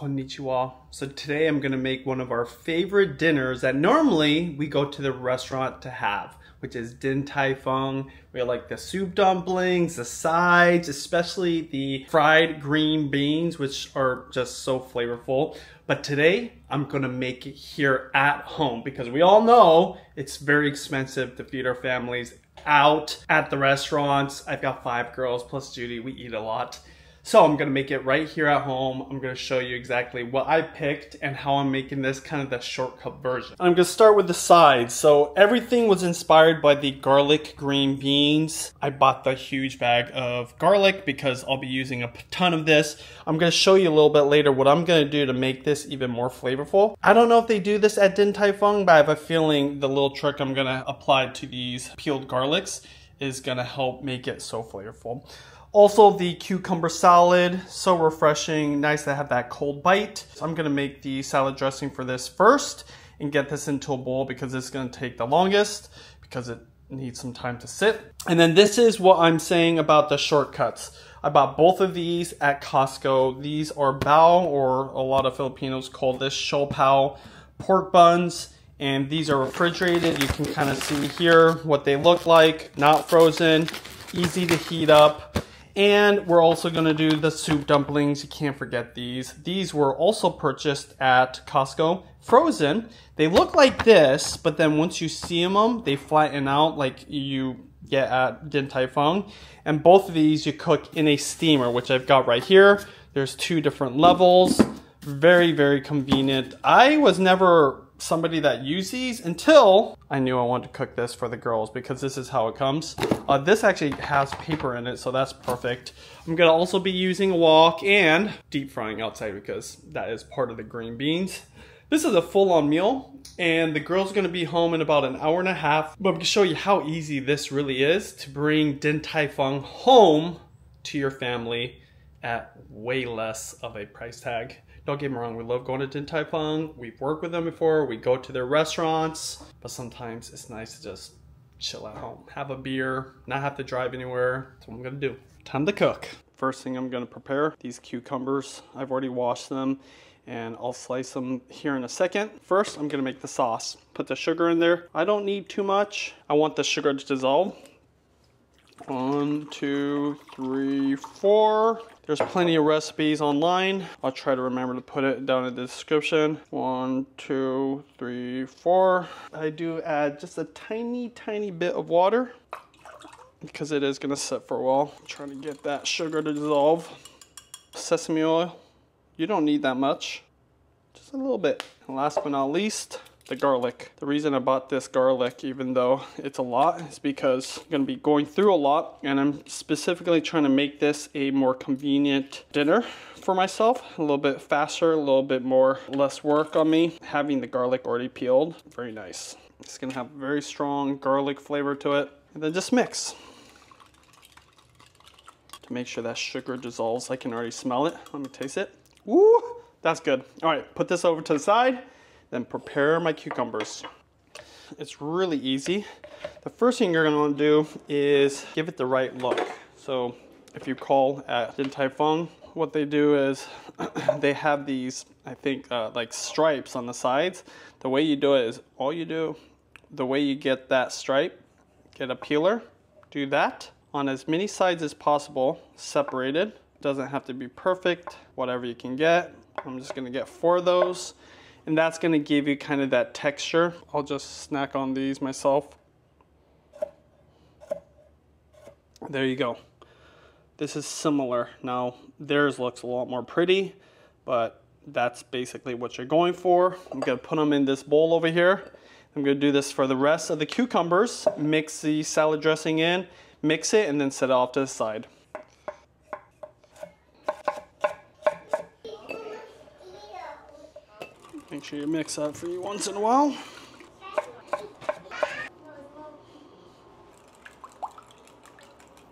Konnichiwa. So today I'm gonna make one of our favorite dinners that normally we go to the restaurant to have, which is Din Tai Fung. We like the soup dumplings, the sides, especially the fried green beans, which are just so flavorful. But today I'm gonna make it here at home because we all know it's very expensive to feed our families out at the restaurants. I've got 5 girls plus Judy, we eat a lot. So I'm gonna make it right here at home. I'm gonna show you exactly what I picked and how I'm making this kind of the shortcut version. I'm gonna start with the sides. So everything was inspired by the garlic green beans. I bought the huge bag of garlic because I'll be using a ton of this. I'm gonna show you a little bit later what I'm gonna do to make this even more flavorful. I don't know if they do this at Din Tai Fung, but I have a feeling the little trick I'm gonna apply to these peeled garlics is gonna help make it so flavorful. Also, the cucumber salad, so refreshing, nice to have that cold bite. So I'm gonna make the salad dressing for this first and get this into a bowl because it's gonna take the longest because it needs some time to sit. And then this is what I'm saying about the shortcuts. I bought both of these at Costco. These are bao, or a lot of Filipinos call this siopao pork buns. And these are refrigerated. You can kind of see here what they look like, not frozen, easy to heat up. And we're also gonna do the soup dumplings. You can't forget these. These were also purchased at Costco, frozen. They look like this, but then once you steam them, they flatten out like you get at Din Tai Fung. And both of these you cook in a steamer, which I've got right here. There's 2 different levels. Very, very convenient. I was never somebody that used these until I knew I wanted to cook this for the girls because this is how it comes. This actually has paper in it, so that's perfect. I'm gonna also be using a wok and deep frying outside because that is part of the green beans. This is a full-on meal and the girls are gonna be home in about an hour and a half, but I'm gonna show you how easy this really is to bring Din Tai Fung home to your family at way less of a price tag. Don't get me wrong, we love going to Din Tai Fung. We've worked with them before, we go to their restaurants, but sometimes it's nice to just chill at home, have a beer, not have to drive anywhere. That's what I'm gonna do. Time to cook. First thing I'm gonna prepare, these cucumbers. I've already washed them and I'll slice them here in a second. First, I'm gonna make the sauce. Put the sugar in there. I don't need too much. I want the sugar to dissolve. 1, 2, 3, 4. There's plenty of recipes online. I'll try to remember to put it down in the description. 1, 2, 3, 4. I do add just a tiny, tiny bit of water because it is gonna sit for a while. I'm trying to get that sugar to dissolve. Sesame oil. You don't need that much, just a little bit. And last but not least, the garlic. The reason I bought this garlic, even though it's a lot, is because I'm gonna be going through a lot and I'm specifically trying to make this a more convenient dinner for myself. A little bit faster, a little bit more, less work on me. Having the garlic already peeled, very nice. It's gonna have very strong garlic flavor to it. And then just mix. To make sure that sugar dissolves, I can already smell it. Let me taste it. Woo, that's good. All right, put this over to the side. Then prepare my cucumbers. It's really easy. The first thing you're gonna wanna do is give it the right look. So if you call at Din Tai Fung, what they do is they have these, I think, like stripes on the sides. The way you do it is the way you get that stripe, get a peeler, do that on as many sides as possible, separated. Doesn't have to be perfect, whatever you can get. I'm just gonna get 4 of those. And that's gonna give you kind of that texture. I'll just snack on these myself. There you go. This is similar. Now, theirs looks a lot more pretty, but that's basically what you're going for. I'm gonna put them in this bowl over here. I'm gonna do this for the rest of the cucumbers. Mix the salad dressing in, mix it, and then set it off to the side. Make sure you mix that for you once in a while.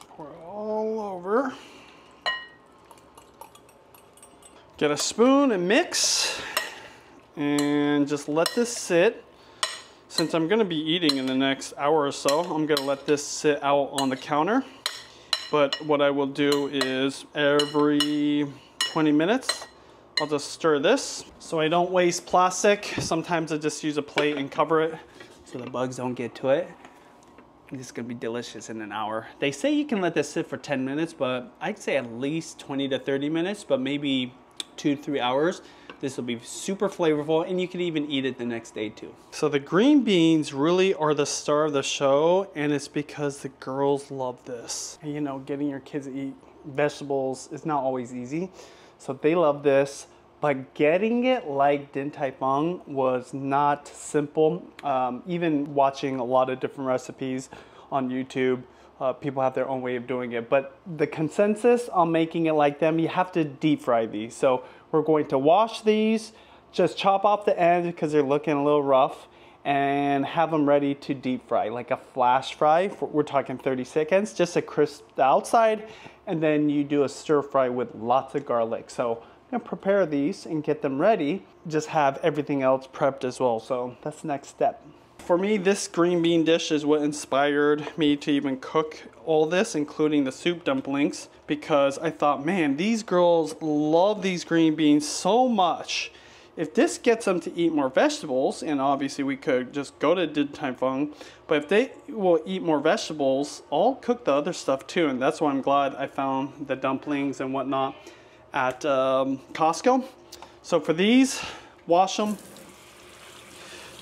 Pour it all over. Get a spoon and mix. And just let this sit. Since I'm gonna be eating in the next hour or so, I'm gonna let this sit out on the counter. But what I will do is every 20 minutes, I'll just stir this so I don't waste plastic. Sometimes I just use a plate and cover it so the bugs don't get to it. This is gonna be delicious in an hour. They say you can let this sit for 10 minutes, but I'd say at least 20 to 30 minutes, but maybe 2 to 3 hours. This will be super flavorful, and you can even eat it the next day too. So the green beans really are the star of the show, and it's because the girls love this. And you know, getting your kids to eat vegetables is not always easy. So they love this. But getting it like Din Tai Fung was not simple. Even watching a lot of different recipes on YouTube, people have their own way of doing it. But the consensus on making it like them, you have to deep fry these. So we're going to wash these, just chop off the ends because they're looking a little rough, and have them ready to deep fry, like a flash fry. We're talking 30 seconds, just to crisp the outside, and then you do a stir fry with lots of garlic. So I'm gonna prepare these and get them ready, just have everything else prepped as well. So that's the next step. For me, this green bean dish is what inspired me to even cook all this, including the soup dumplings, because I thought, man, these girls love these green beans so much. If this gets them to eat more vegetables, and obviously we could just go to Din Tai Fung, but if they will eat more vegetables, I'll cook the other stuff too. And that's why I'm glad I found the dumplings and whatnot at Costco. So for these, wash them.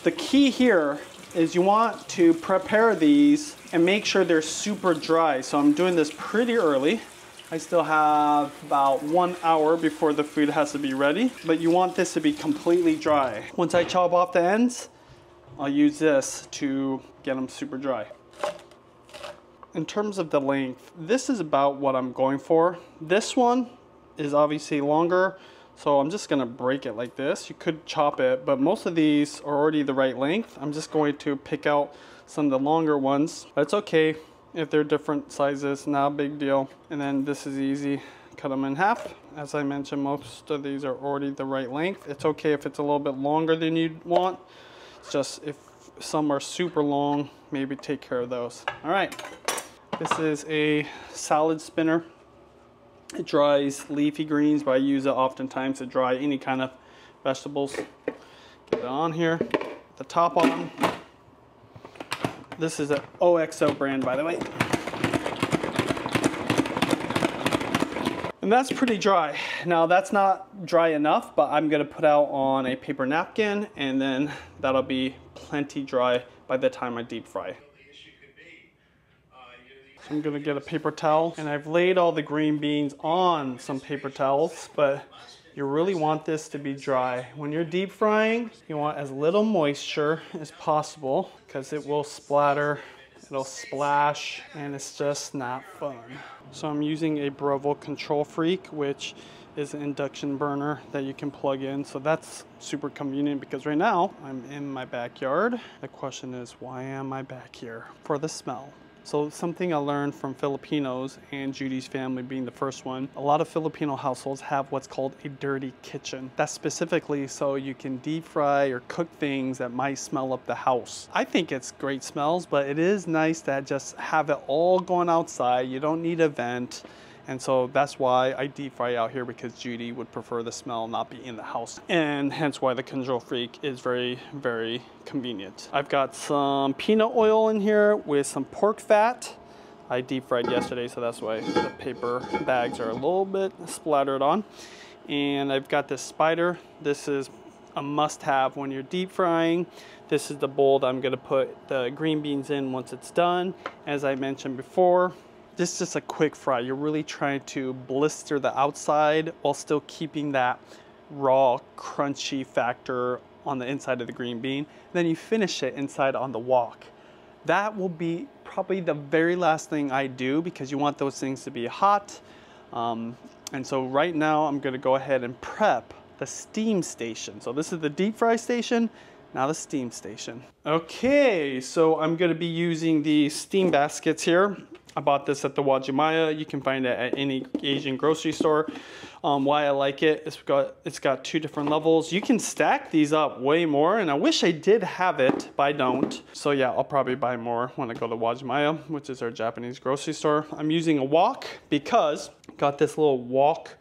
The key here is you want to prepare these and make sure they're super dry. So I'm doing this pretty early. I still have about 1 hour before the food has to be ready, but you want this to be completely dry. Once I chop off the ends, I'll use this to get them super dry. In terms of the length, this is about what I'm going for. This one is obviously longer, so I'm just gonna break it like this. You could chop it, but most of these are already the right length. I'm just going to pick out some of the longer ones, but it's okay if they're different sizes, not a big deal. And then this is easy, cut them in half. As I mentioned, most of these are already the right length. It's okay if it's a little bit longer than you'd want. It's just if some are super long, maybe take care of those. All right, this is a salad spinner. It dries leafy greens, but I use it oftentimes to dry any kind of vegetables. Get it on here, the top on. This is an OXO brand, by the way. And that's pretty dry. Now that's not dry enough, but I'm gonna put out on a paper napkin, and then that'll be plenty dry by the time I deep fry. So I'm gonna get a paper towel, and I've laid all the green beans on some paper towels, but you really want this to be dry. When you're deep frying, you want as little moisture as possible because it will splatter, it'll splash, and it's just not fun. So I'm using a Breville Control Freak, which is an induction burner that you can plug in. So that's super convenient because right now I'm in my backyard. The question is, why am I back here? For the smell. So something I learned from Filipinos, and Judy's family being the first one, a lot of Filipino households have what's called a dirty kitchen. That's specifically so you can deep fry or cook things that might smell up the house. I think it's great smells, but it is nice to just have it all going outside. You don't need a vent. And so that's why I deep fry out here, because Judy would prefer the smell not be in the house. And hence why the Control Freak is very, very convenient. I've got some peanut oil in here with some pork fat. I deep fried yesterday, so that's why the paper bags are a little bit splattered on. And I've got this spider. This is a must-have when you're deep frying. This is the bowl that I'm gonna put the green beans in once it's done. As I mentioned before, this is just a quick fry. You're really trying to blister the outside while still keeping that raw, crunchy factor on the inside of the green bean. Then you finish it inside on the wok. That will be probably the very last thing I do, because you want those things to be hot. And so right now I'm gonna go ahead and prep the steam station. So this is the deep fry station, now the steam station. Okay, so I'm gonna be using the steam baskets here. I bought this at the Wajimaya. You can find it at any Asian grocery store. Why I like it, it's got 2 different levels. You can stack these up way more, and I wish I did have it, but I don't. So yeah, I'll probably buy more when I go to Wajimaya, which is our Japanese grocery store. I'm using a wok because I got this little wok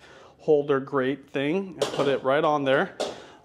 holder grate thing and put it right on there.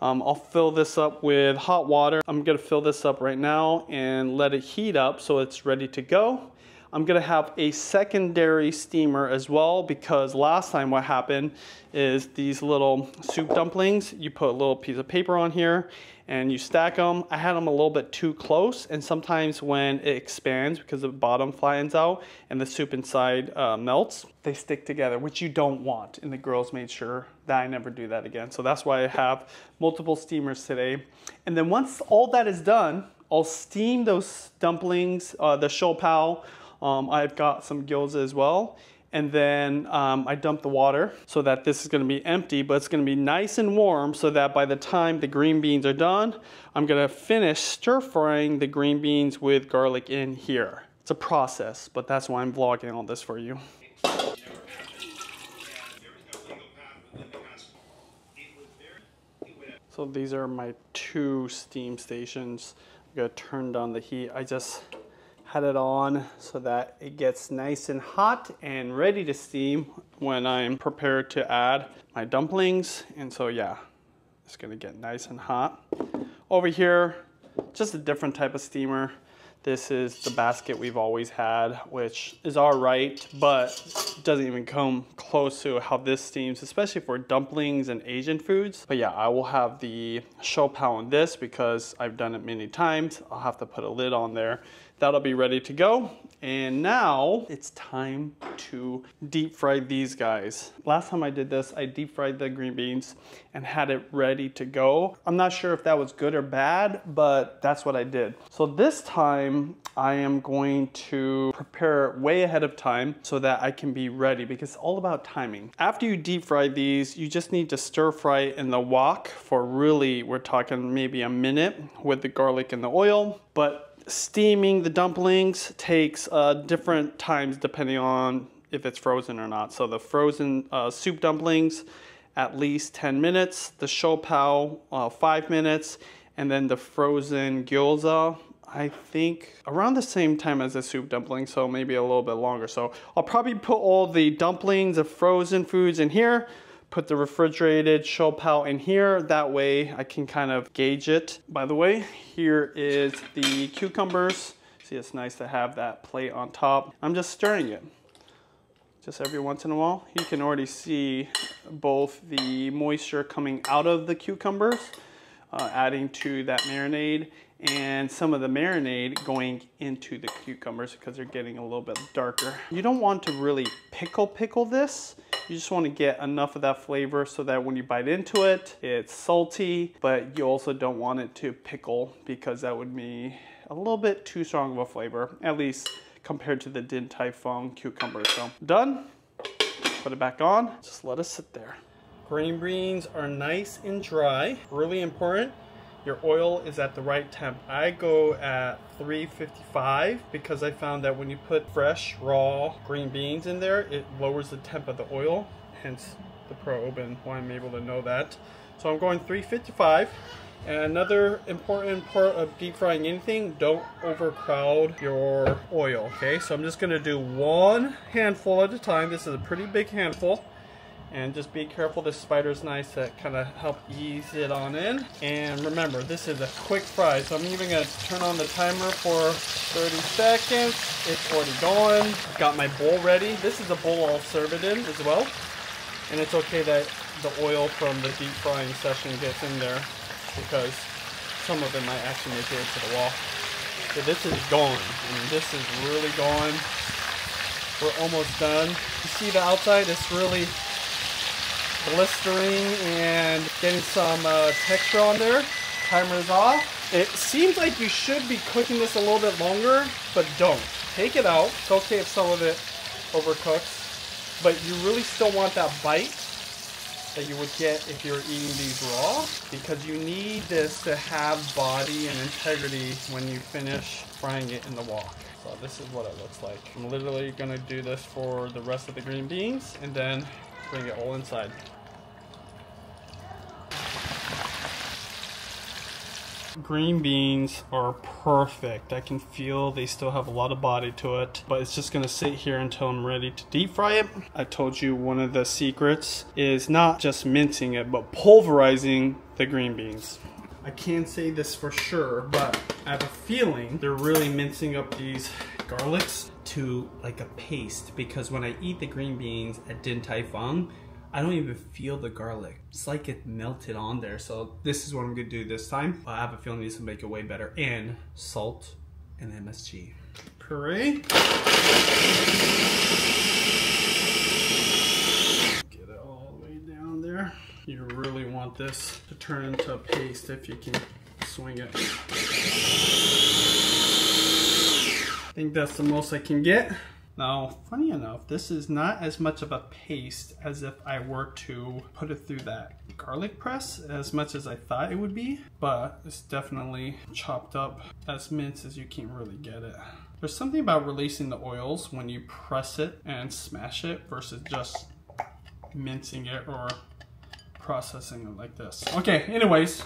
I'll fill this up with hot water. I'm gonna fill this up right now and let it heat up so it's ready to go. I'm gonna have a secondary steamer as well, because last time what happened is these little soup dumplings, you put a little piece of paper on here and you stack them. I had them a little bit too close, and sometimes when it expands because the bottom flattens out and the soup inside melts, they stick together, which you don't want. And the girls made sure that I never do that again. So that's why I have multiple steamers today. And then once all that is done, I'll steam those dumplings, the shou pao. I've got some gyoza as well. And then I dump the water so that this is gonna be empty, but it's gonna be nice and warm so that by the time the green beans are done, I'm gonna finish stir frying the green beans with garlic in here. It's a process, but that's why I'm vlogging all this for you. So these are my 2 steam stations. I'm gonna turn down the heat. I just had it on so that it gets nice and hot and ready to steam when I'm prepared to add my dumplings. And so yeah, it's gonna get nice and hot. Over here, just a different type of steamer. This is the basket we've always had, which is all right, but doesn't even come close to how this steams, especially for dumplings and Asian foods. But yeah, I will have the shou pao in this because I've done it many times. I'll have to put a lid on there. That'll be ready to go. And now it's time to deep fry these guys. Last time I did this, I deep fried the green beans and had it ready to go. I'm not sure if that was good or bad, but that's what I did. So this time I am going to prepare way ahead of time so that I can be ready, because it's all about timing. After you deep fry these, you just need to stir fry in the wok for really, we're talking maybe a minute with the garlic and the oil. But steaming the dumplings takes different times depending on if it's frozen or not. So the frozen soup dumplings, at least 10 minutes, the shou pao, 5 minutes, and then the frozen gyoza, I think around the same time as the soup dumpling, so maybe a little bit longer. So I'll probably put all the dumplings, the frozen foods in here, put the refrigerated shou pao in here. That way I can kind of gauge it. By the way, here is the cucumbers. See, it's nice to have that plate on top. I'm just stirring it. Just every once in a while. You can already see both the moisture coming out of the cucumbers, adding to that marinade, and some of the marinade going into the cucumbers because they're getting a little bit darker. You don't want to really pickle this. You just want to get enough of that flavor so that when you bite into it, it's salty, but you also don't want it to pickle because that would be a little bit too strong of a flavor, at least compared to the Din Tai Fung cucumber. So done, put it back on, just let it sit there. Green beans are nice and dry. Really important, your oil is at the right temp. I go at 355 because I found that when you put fresh, raw green beans in there, it lowers the temp of the oil, hence the probe and why I'm able to know that. So I'm going 355. And another important part of deep frying anything, don't overcrowd your oil, okay? So I'm just gonna do 1 handful at a time. This is a pretty big handful. And just be careful, this spider's nice to kind of help ease it on in. And remember, this is a quick fry, so I'm even gonna turn on the timer for 30 seconds. It's already going. Got my bowl ready. This is a bowl I'll serve it in as well. And it's okay that the oil from the deep frying session gets in there, because some of it might actually make it to the wall. So this is going, and this is really going. We're almost done. You see the outside, it's really blistering and getting some texture on there. Timer is off. It seems like you should be cooking this a little bit longer, but don't. Take it out. It's okay if some of it overcooks, but you really still want that bite that you would get if you're eating these raw, because you need this to have body and integrity when you finish frying it in the wok. So this is what it looks like. I'm literally gonna do this for the rest of the green beans and then bring it all inside. Green beans are perfect. I can feel they still have a lot of body to it, but it's just gonna sit here until I'm ready to deep fry it. I told you one of the secrets is not just mincing it, but pulverizing the green beans. I can't say this for sure, but I have a feeling they're really mincing up these garlics to like a paste, because when I eat the green beans at Din Tai Fung, I don't even feel the garlic. It's like it melted on there. So this is what I'm gonna do this time. I have a feeling this will make it way better. And salt and MSG. Puree. Get it all the way down there. You really want this to turn into a paste if you can swing it. I think that's the most I can get. Now, funny enough, this is not as much of a paste as if I were to put it through that garlic press as much as I thought it would be, but it's definitely chopped up as mince as you can really get it. There's something about releasing the oils when you press it and smash it versus just mincing it or processing it like this. Okay, anyways,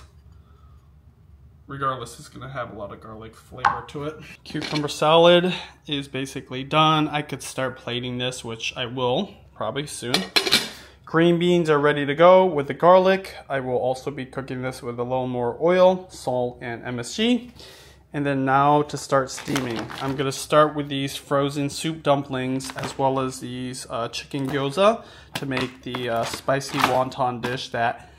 regardless, it's gonna have a lot of garlic flavor to it. Cucumber salad is basically done. I could start plating this, which I will probably soon. Green beans are ready to go with the garlic. I will also be cooking this with a little more oil, salt, and MSG. And then now to start steaming. I'm gonna start with these frozen soup dumplings as well as these chicken gyoza to make the spicy wonton dish that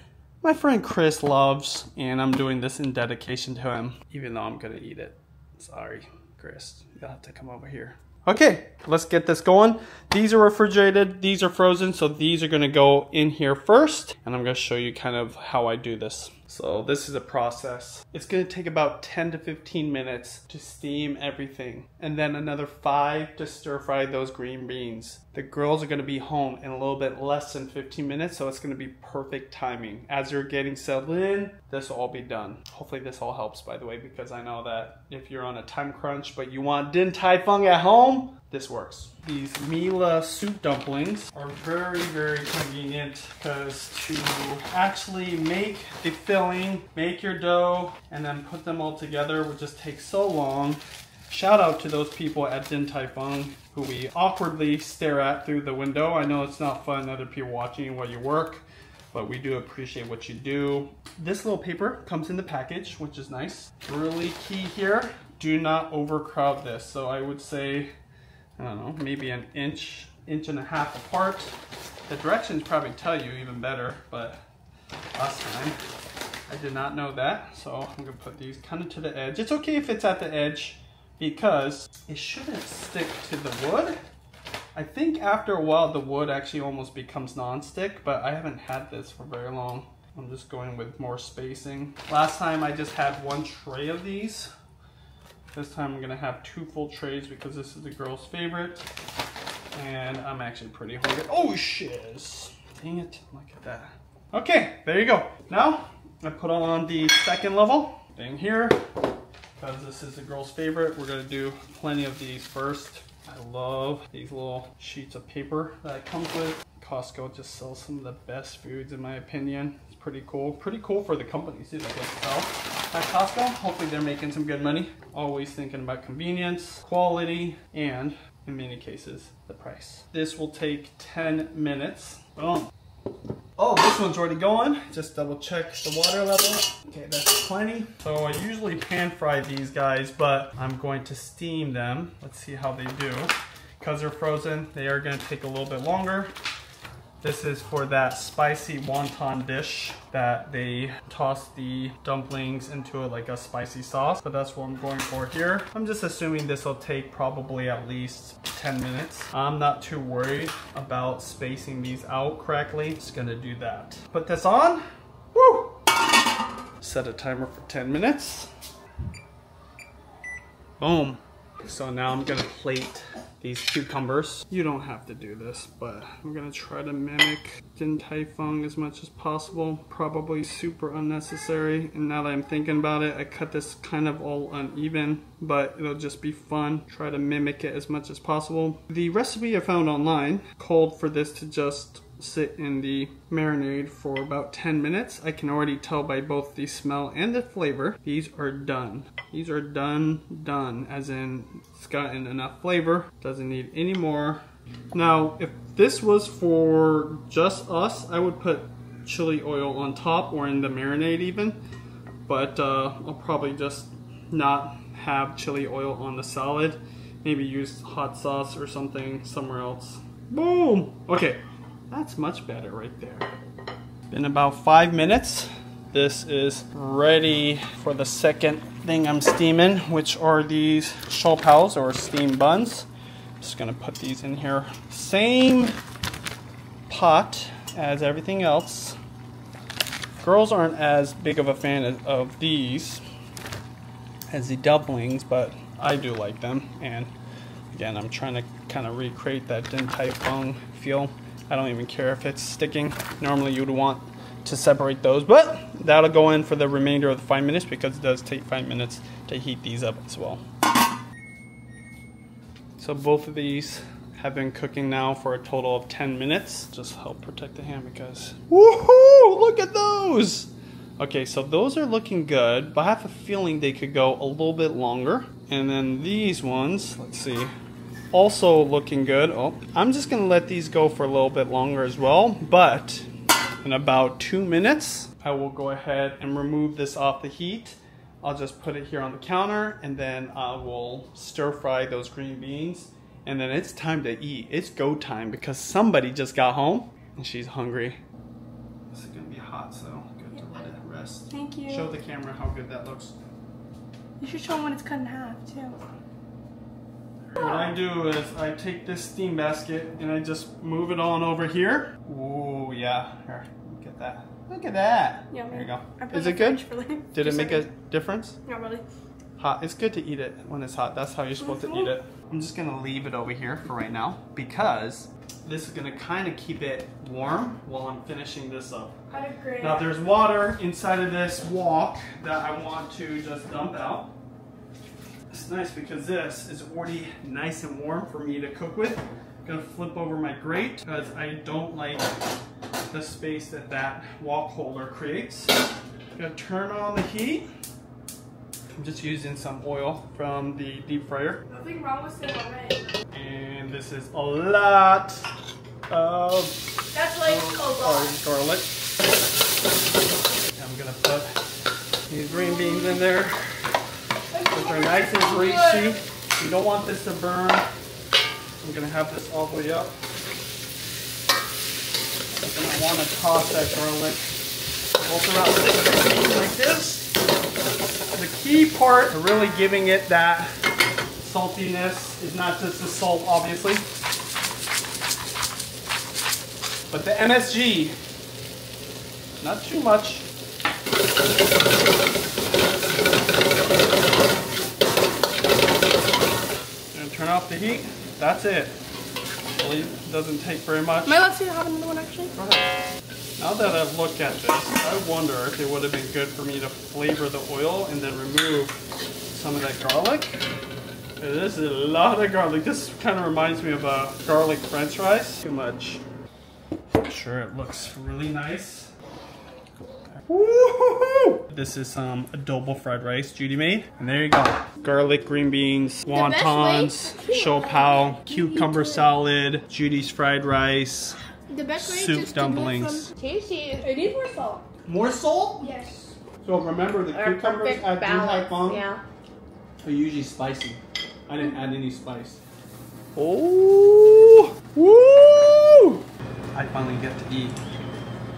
my friend Chris loves, and I'm doing this in dedication to him, even though I'm gonna eat it. Sorry, Chris, you'll have to come over here. Okay, let's get this going. These are refrigerated, these are frozen, so these are gonna go in here first, and I'm gonna show you kind of how I do this. So this is a process. It's gonna take about 10 to 15 minutes to steam everything, and then another 5 to stir fry those green beans. The girls are gonna be home in a little bit less than 15 minutes, so it's gonna be perfect timing. As you're getting settled in, this will all be done. Hopefully this all helps, by the way, because I know that if you're on a time crunch, but you want Din Tai Fung at home, this works. These Mila soup dumplings are very, very convenient because to actually make the filling, make your dough, and then put them all together would just take so long. Shout out to those people at Din Tai Fung who we awkwardly stare at through the window. I know it's not fun, other people watching while you work, but we do appreciate what you do. This little paper comes in the package, which is nice. Really key here, do not overcrowd this. So I would say, I don't know, maybe an inch and a half apart. The directions probably tell you even better, but last time I did not know that. So I'm gonna put these kind of to the edge. It's okay if it's at the edge because it shouldn't stick to the wood. I think after a while the wood actually almost becomes non-stick, but I haven't had this for very long. I'm just going with more spacing. Last time I just had 1 tray of these. This time I'm gonna have 2 full trays because this is the girl's favorite. And I'm actually pretty hungry. Oh shiz! Dang it, look at that. Okay, there you go. Now, I put on the second level. In here, because this is the girl's favorite, we're gonna do plenty of these first. I love these little sheets of paper that it comes with. Costco just sells some of the best foods in my opinion. It's pretty cool. Pretty cool for the companies too that they sell at Costco. Hopefully they're making some good money. Always thinking about convenience, quality, and in many cases, the price. This will take 10 minutes. Boom. Oh, this one's already going. Just double check the water level. Okay, that's plenty. So I usually pan fry these guys, but I'm going to steam them. Let's see how they do. Because they're frozen, they are gonna take a little bit longer. This is for that spicy wonton dish that they toss the dumplings into like a spicy sauce, but that's what I'm going for here. I'm just assuming this will take probably at least 10 minutes. I'm not too worried about spacing these out correctly. Just gonna do that. Put this on. Woo! Set a timer for 10 minutes. Boom. So now I'm gonna plate these cucumbers. You don't have to do this, but I'm gonna try to mimic Din Tai Fung as much as possible. Probably super unnecessary. And now that I'm thinking about it, I cut this kind of all uneven, but it'll just be fun. Try to mimic it as much as possible. The recipe I found online called for this to just sit in the marinade for about 10 minutes. I can already tell by both the smell and the flavor. These are done. These are done, as in it's gotten enough flavor, doesn't need any more. Now, if this was for just us, I would put chili oil on top or in the marinade even, but I'll probably just not have chili oil on the salad. Maybe use hot sauce or something somewhere else. Boom! Okay. That's much better right there. Been about 5 minutes. This is ready for the second thing I'm steaming, which are these shopaos or steamed buns. Just gonna put these in here. Same pot as everything else. Girls aren't as big of a fan of these as the dumplings, but I do like them. And again, I'm trying to kind of recreate that Din Tai Fung feel. I don't even care if it's sticking. Normally you would want to separate those, but that'll go in for the remainder of the 5 minutes because it does take 5 minutes to heat these up as well. So both of these have been cooking now for a total of 10 minutes. Just help protect the ham because, woohoo! Look at those! Okay, so those are looking good, but I have a feeling they could go a little bit longer. And then these ones, let's see. Also looking good. Oh, I'm just gonna let these go for a little bit longer as well, but in about 2 minutes I will go ahead and remove this off the heat. I'll just put it here on the counter and then I will stir fry those green beans, and then it's time to eat. It's go time because somebody just got home and she's hungry. This is gonna be hot, so good to let it rest. Thank you. Show the camera how good that looks. You should show them when it's cut in half too. What I do is I take this steam basket and I just move it on over here. Ooh, yeah. Here, look at that. Look at that. Yeah, there you go. Is it good? Did it make a seconds. difference? Not really. Hot. It's good to eat it when it's hot. That's how you're supposed to eat it. I'm just going to leave it over here for right now because this is going to kind of keep it warm while I'm finishing this up. I agree. Now there's water inside of this wok that I want to just dump out. It's nice because this is already nice and warm for me to cook with. I'm gonna flip over my grate because I don't like the space that that wok holder creates. I'm gonna turn on the heat. I'm just using some oil from the deep fryer. Nothing wrong with it already. And this is a lot of That's like garlic. I'm gonna put these green beans in there. Those are nice and greasy. You don't want this to burn. I'm gonna have this all the way up. I'm gonna want to toss that garlic all throughout the like this. The key part of really giving it that saltiness is not just the salt, obviously, but the MSG. Not too much. Turn off the heat. That's it. Really doesn't take very much. Am I allowed to have another one actually? Now that I've looked at this, I wonder if it would have been good for me to flavor the oil and then remove some of that garlic. This is a lot of garlic. This kind of reminds me of a garlic french fries. Too much. I'm sure it looks really nice. Woo-hoo-hoo! This is some adobo fried rice Judy made. And there you go. Garlic, green beans, wontons, siopao, cucumber salad, Judy's fried rice, The best way soup is dumplings. Tasty. It needs more salt. More salt? Yes. So remember the cucumbers at Din Tai Fung Yeah. are usually spicy. I didn't add any spice. Oh! Woo! I finally get to eat.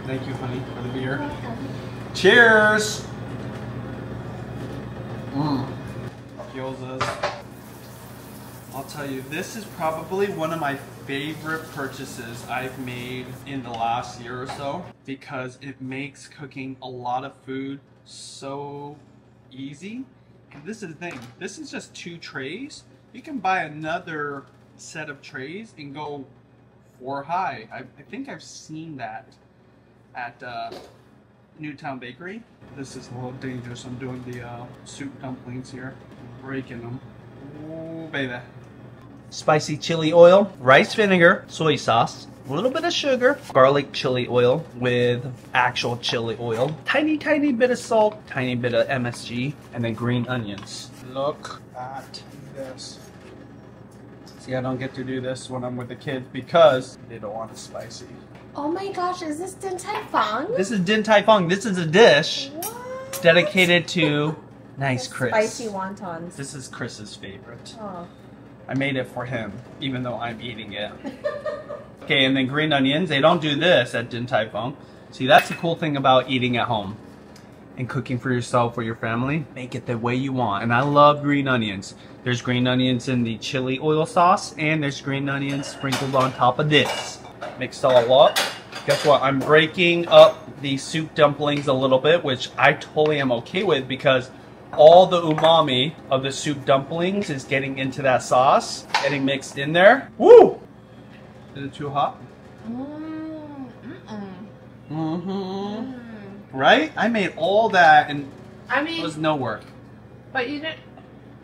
Thank you, honey, for the beer. Cheers! Gyozas. I'll tell you, this is probably one of my favorite purchases I've made in the last year or so because it makes cooking a lot of food so easy. And this is the thing, this is just 2 trays. You can buy another set of trays and go 4 high. I think I've seen that at Newtown Bakery. This is a little dangerous. I'm doing the soup dumplings here, breaking them. Ooh, baby. Spicy chili oil, rice vinegar, soy sauce, a little bit of sugar, garlic chili oil with actual chili oil, tiny bit of salt, tiny bit of MSG, and then green onions. Look at this. See, I don't get to do this when I'm with the kids because they don't want it spicy. Oh my gosh, is this Din Tai Fung? This is Din Tai Fung. This is a dish What? dedicated to nice Chris. Spicy wontons. This is Chris's favorite. Oh. I made it for him, even though I'm eating it. Okay, and then green onions. They don't do this at Din Tai Fung. See, that's the cool thing about eating at home and cooking for yourself or your family. Make it the way you want. And I love green onions. There's green onions in the chili oil sauce, and there's green onions sprinkled on top of this. Mix it all up. Guess what? I'm breaking up the soup dumplings a little bit, which I totally am okay with because all the umami of the soup dumplings is getting into that sauce, getting mixed in there. Woo! Is it too hot? Right? I made all that and I mean, it was no work. but you didn't.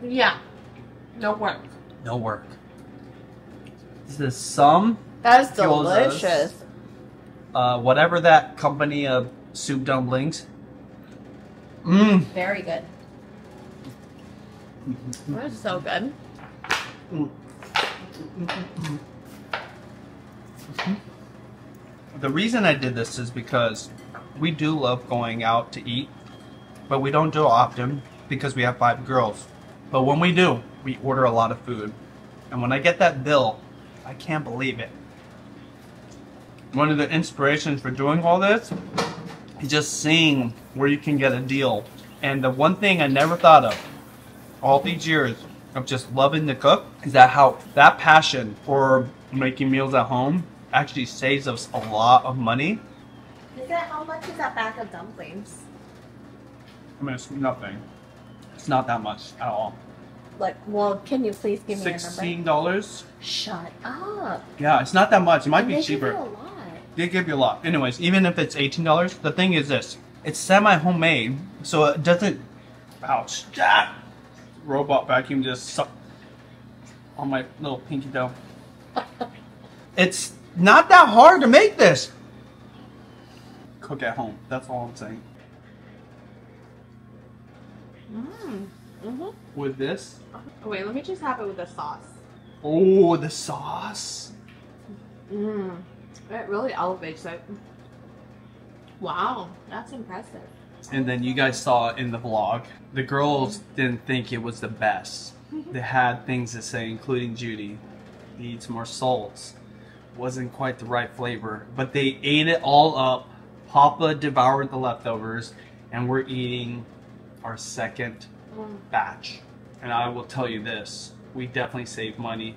Yeah. No work. No work. This is some That's Gyozas. delicious. Whatever that company of soup dumplings. Mmm. Very good. That's so good. The reason I did this is because we do love going out to eat, but we don't do it often because we have 5 girls. But when we do, we order a lot of food. And when I get that bill, I can't believe it. One of the inspirations for doing all this is just seeing where you can get a deal. And the one thing I never thought of all these years of just loving to cook is that how that passion for making meals at home actually saves us a lot of money. Is that how much is that bag of dumplings? I mean, it's nothing. It's not that much at all. Like, well, can you please give me a number? $16. Shut up. Yeah, it's not that much. It might And be they give cheaper. you a lot. They give you a lot. Anyways, even if it's $18, the thing is this. It's semi-homemade, so it doesn't... Ouch. Ah! Robot vacuum just sucked on my little pinky toe. It's not that hard to make this. Cook at home. That's all I'm saying. With this. Oh, wait, let me just have it with the sauce. Oh, the sauce. It really elevates it. Wow, that's impressive. And then you guys saw it in the vlog. The girls didn't think it was the best. They had things to say, including Judy. Needs more salts. Wasn't quite the right flavor. But they ate it all up. Papa devoured the leftovers. And we're eating our second batch. And I will tell you this. We definitely save money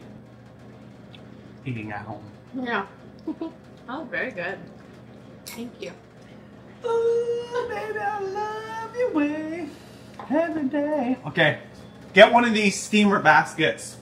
eating at home. Yeah. Oh, very good. Thank you. Ooh, baby, I love your way every day. Okay, get one of these steamer baskets.